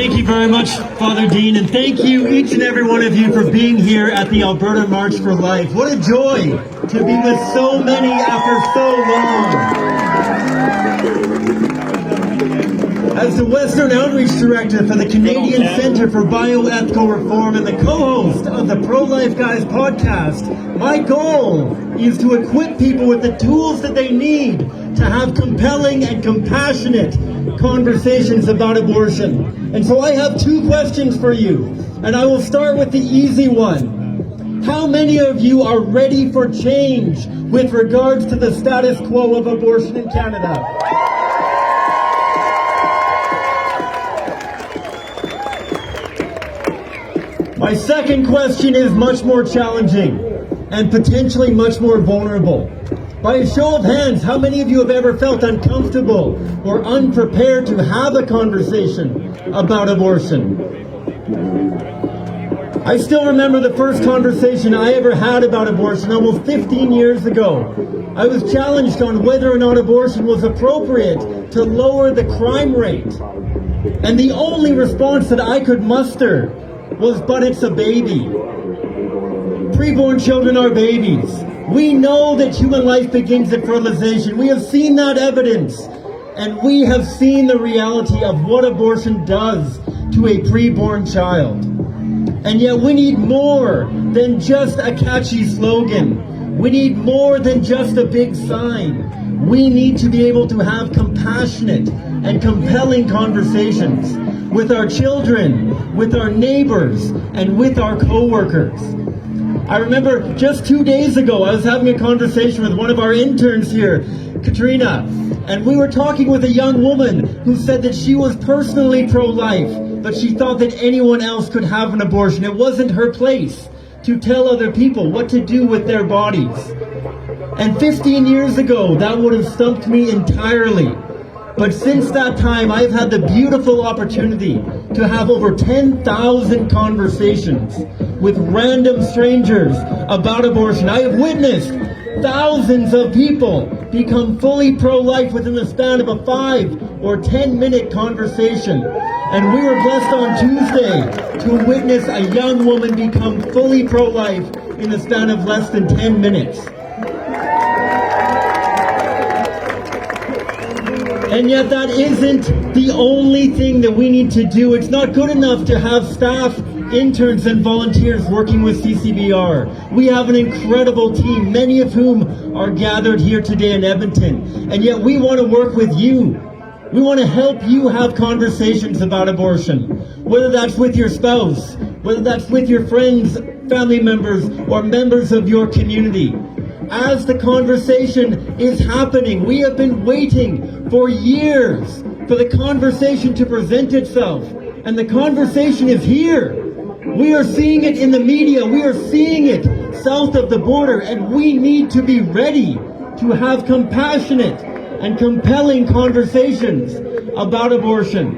Thank you very much, Father Dean, and thank you, each and every one of you, for being here at the Alberta March for Life. What a joy to be with so many after so long. As the Western Outreach Director for the Canadian Centre for Bioethical Reform and the co-host of the Pro-Life Guys podcast, my goal is to equip people with the tools that they need to have compelling and compassionate conversations about abortion. And so I have two questions for you, and I will start with the easy one. How many of you are ready for change with regards to the status quo of abortion in Canada? My second question is much more challenging and potentially much more vulnerable. By a show of hands, how many of you have ever felt uncomfortable or unprepared to have a conversation about abortion? I still remember the first conversation I ever had about abortion almost 15 years ago. I was challenged on whether or not abortion was appropriate to lower the crime rate. And the only response that I could muster was, "But it's a baby." Preborn children are babies. We know that human life begins at fertilization. We have seen that evidence. And we have seen the reality of what abortion does to a preborn child. And yet we need more than just a catchy slogan. We need more than just a big sign. We need to be able to have compassionate and compelling conversations with our children, with our neighbors, and with our co-workers. I remember just 2 days ago, I was having a conversation with one of our interns here, Katrina, and we were talking with a young woman who said that she was personally pro-life, but she thought that anyone else could have an abortion. It wasn't her place to tell other people what to do with their bodies. And 15 years ago, that would have stumped me entirely. But since that time, I've had the beautiful opportunity to have over 10,000 conversations with random strangers about abortion. I have witnessed thousands of people become fully pro-life within the span of a 5 or 10-minute conversation. And we were blessed on Tuesday to witness a young woman become fully pro-life in the span of less than 10 minutes. And yet that isn't the only thing that we need to do. It's not good enough to have staff, interns, and volunteers working with CCBR. We have an incredible team, many of whom are gathered here today in Edmonton. And yet we want to work with you. We want to help you have conversations about abortion, whether that's with your spouse, whether that's with your friends, family members, or members of your community. As the conversation is happening, we have been waiting for years for the conversation to present itself. And the conversation is here. We are seeing it in the media. We are seeing it south of the border. And we need to be ready to have compassionate and compelling conversations about abortion.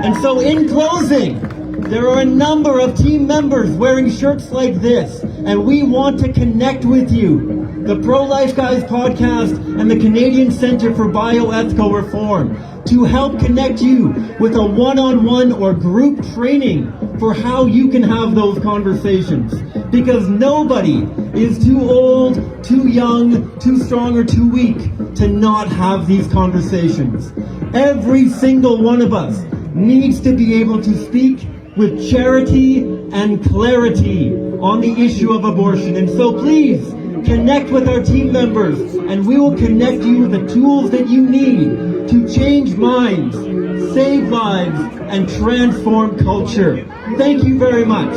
And so in closing, there are a number of team members wearing shirts like this, and we want to connect with you. The Pro-Life Guys podcast and the Canadian Centre for Bioethical Reform to help connect you with a one-on-one or group training for how you can have those conversations. Because nobody is too old, too young, too strong, or too weak to not have these conversations. Every single one of us needs to be able to speak with charity and clarity on the issue of abortion. And so please, connect with our team members, and we will connect you with the tools that you need to change minds, save lives, and transform culture. Thank you very much.